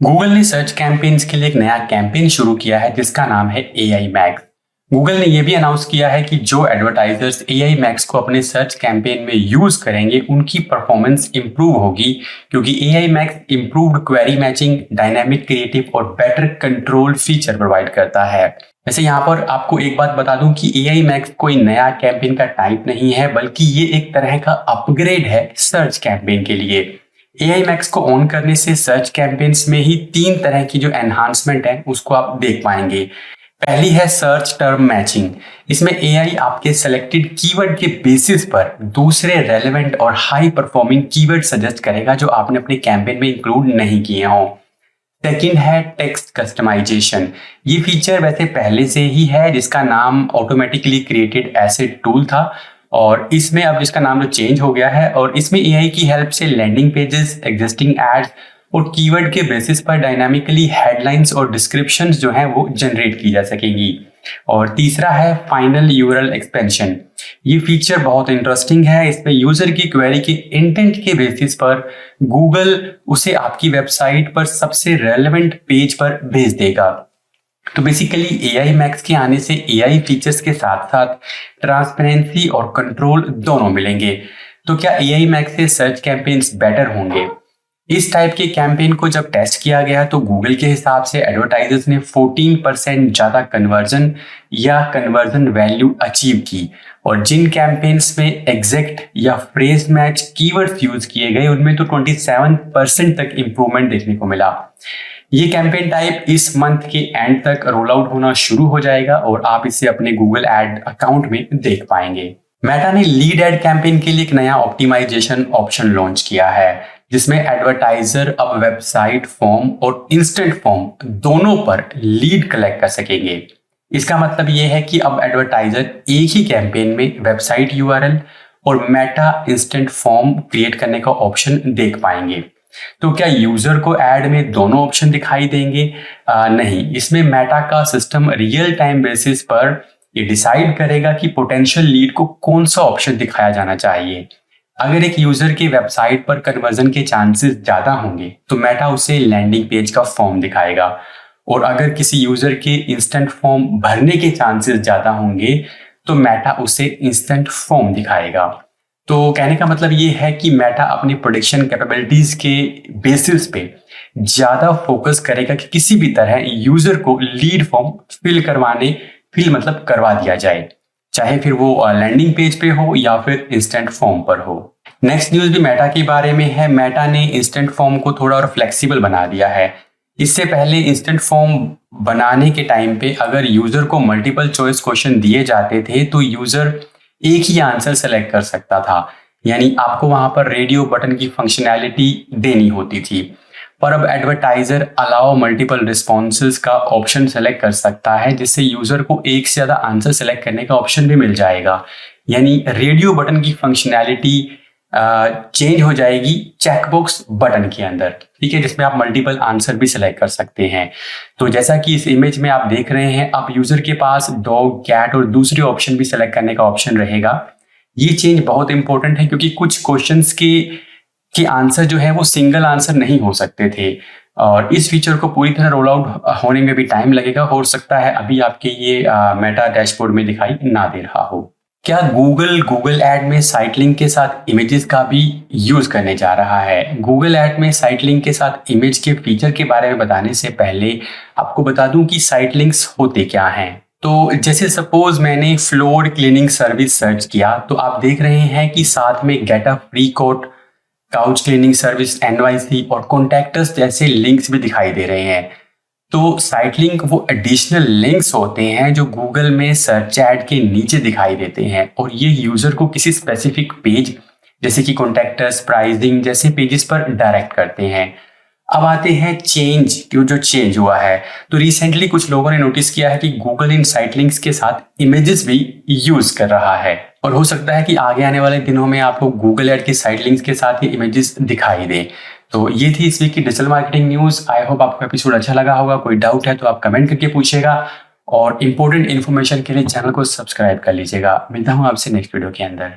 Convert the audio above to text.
Google ने search campaigns के लिए एक नया कैंपेन शुरू किया है जिसका नाम है AI मैक्स। गूगल ने यह भी अनाउंस किया है कि जो एडवर्टाइजर्स AI मैक्स को अपने सर्च कैंपेन में यूज करेंगे उनकी परफॉर्मेंस इंप्रूव होगी, क्योंकि AI max improved query matching, dynamic creative और बेटर कंट्रोल फीचर प्रोवाइड करता है। वैसे यहाँ पर आपको एक बात बता दूं कि AI मैक्स कोई नया कैंपेन का टाइप नहीं है, बल्कि ये एक तरह का अपग्रेड है सर्च कैंपेन के लिए। AI मैक्स को ऑन करने से सर्च कैंपेन्स में ही 3 तरह की जो एनहांसमेंट है उसको आप देख पाएंगे। पहली है सर्च टर्म मैचिंग। इसमें AI आपके सेलेक्टेड कीवर्ड के बेसिस पर दूसरे रेलेवेंट और हाई परफॉर्मिंग कीवर्ड सजेस्ट करेगा जो आपने अपने कैंपेन में इंक्लूड नहीं किए हों। सेकेंड है टेक्स्ट कस्टमाइजेशन। ये फीचर वैसे पहले से ही है, जिसका नाम ऑटोमेटिकली क्रिएटेड एसेट टूल था, और इसमें अब इसका नाम जो चेंज हो गया है, और इसमें AI की हेल्प से लैंडिंग पेजेस, एग्जिस्टिंग एड्स और कीवर्ड के बेसिस पर डायनामिकली हेडलाइंस और डिस्क्रिप्शंस जो हैं वो जनरेट की जा सकेंगी। और तीसरा है फाइनल यूआरएल एक्सपेंशन। ये फीचर बहुत इंटरेस्टिंग है। इसमें यूजर की क्वेरी के इंटेंट के बेसिस पर गूगल उसे आपकी वेबसाइट पर सबसे रेलेवेंट पेज पर भेज देगा। तो बेसिकली AI मैक्स के आने से AI फीचर्स के साथ साथ ट्रांसपेरेंसी और कंट्रोल दोनों मिलेंगे। तो क्या AI मैक्स से सर्च कैंपेन्स बेटर होंगे? इस टाइप के कैंपेन को जब टेस्ट किया गया तो गूगल के हिसाब से एडवर्टाइजर्स ने 14% ज़्यादा कन्वर्जन या कन्वर्जन वैल्यू अचीव की, और जिन कैंपेन्स में एग्जैक्ट या फ्रेज मैच कीवर्ड्स यूज किए गए उनमें तो 27% तक इंप्रूवमेंट देखने को मिला। ये कैंपेन टाइप इस मंथ के एंड तक रोल आउट होना शुरू हो जाएगा और आप इसे अपने गूगल एड अकाउंट में देख पाएंगे। मेटा ने लीड एड कैंपेन के लिए एक नया ऑप्टिमाइजेशन ऑप्शन लॉन्च किया है, जिसमें एडवर्टाइजर अब वेबसाइट फॉर्म और इंस्टेंट फॉर्म दोनों पर लीड कलेक्ट कर सकेंगे। इसका मतलब यह है कि अब एडवर्टाइजर एक ही कैंपेन में वेबसाइट URL और मेटा इंस्टेंट फॉर्म क्रिएट करने का ऑप्शन देख पाएंगे। तो क्या यूजर को ऐड में दोनों ऑप्शन दिखाई देंगे? नहीं, इसमें मेटा का सिस्टम रियल टाइम बेसिस पर ये डिसाइड करेगा कि पोटेंशियल लीड को कौन सा ऑप्शन दिखाया जाना चाहिए। अगर एक यूजर के वेबसाइट पर कन्वर्जन के चांसेस ज्यादा होंगे तो मेटा उसे लैंडिंग पेज का फॉर्म दिखाएगा, और अगर किसी यूजर के इंस्टेंट फॉर्म भरने के चांसेस ज्यादा होंगे तो मेटा उसे इंस्टेंट फॉर्म दिखाएगा। तो कहने का मतलब ये है कि मेटा अपनी प्रोडिक्शन कैपेबिलिटीज के बेसिस पे ज्यादा फोकस करेगा कि किसी भी तरह यूजर को लीड फॉर्म फिल मतलब करवा दिया जाए, चाहे फिर वो लैंडिंग पेज पे हो या फिर इंस्टेंट फॉर्म पर हो। नेक्स्ट न्यूज भी मेटा के बारे में है। मेटा ने इंस्टेंट फॉर्म को थोड़ा और फ्लेक्सिबल बना दिया है। इससे पहले इंस्टेंट फॉर्म बनाने के टाइम पे अगर यूजर को मल्टीपल चॉइस क्वेश्चन दिए जाते थे तो यूजर एक ही आंसर सेलेक्ट कर सकता था, यानी आपको वहां पर रेडियो बटन की फंक्शनैलिटी देनी होती थी। पर अब एडवर्टाइजर अलाउ मल्टीपल रिस्पॉन्सेज का ऑप्शन सेलेक्ट कर सकता है, जिससे यूजर को एक से ज्यादा आंसर सेलेक्ट करने का ऑप्शन भी मिल जाएगा। यानी रेडियो बटन की फंक्शनैलिटी चेंज हो जाएगी चेकबॉक्स बटन के अंदर, ठीक है, जिसमें आप मल्टीपल आंसर भी सिलेक्ट कर सकते हैं। तो जैसा कि इस इमेज में आप देख रहे हैं, अब यूजर के पास डॉग, कैट और दूसरे ऑप्शन भी सिलेक्ट करने का ऑप्शन रहेगा। ये चेंज बहुत इंपॉर्टेंट है क्योंकि कुछ क्वेश्चंस के आंसर जो है वो सिंगल आंसर नहीं हो सकते थे, और इस फीचर को पूरी तरह रोल आउट होने में भी टाइम लगेगा। हो सकता है अभी आपके ये मेटा डैशबोर्ड में दिखाई ना दे रहा हो। क्या गूगल ऐड में साइट लिंक के साथ इमेजेस का भी यूज करने जा रहा है? गूगल ऐड में साइट लिंक के साथ इमेज के फीचर के बारे में बताने से पहले आपको बता दूं कि साइट लिंक्स होते क्या हैं। तो जैसे सपोज मैंने फ्लोर क्लीनिंग सर्विस सर्च किया तो आप देख रहे हैं कि साथ में get a free quote, couch cleaning service NYC और कॉन्टैक्टस जैसे लिंक्स भी दिखाई दे रहे हैं। तो साइट लिंक वो एडिशनल लिंक्स होते हैं जो गूगल में सर्च ऐड के नीचे दिखाई देते हैं, और ये यूजर को किसी स्पेसिफिक पेज जैसे कि कॉन्टैक्टस, प्राइसिंग जैसे पेजेस पर डायरेक्ट करते हैं। अब आते हैं जो चेंज हुआ है। तो रिसेंटली कुछ लोगों ने नोटिस किया है कि गूगल इन साइट लिंक्स के साथ इमेजेस भी यूज कर रहा है, और हो सकता है कि आगे आने वाले दिनों में आपको गूगल ऐड के साइट लिंक्स के साथ ही इमेजेस दिखाई दें। तो ये थी इस वीक की digital marketing news. I hope आपको एपिसोड अच्छा लगा होगा। कोई डाउट है तो आप कमेंट करके पूछेगा, और इंपॉर्टेंट इन्फॉर्मेशन के लिए चैनल को सब्सक्राइब कर लीजिएगा। मिलता हूँ आपसे नेक्स्ट वीडियो के अंदर।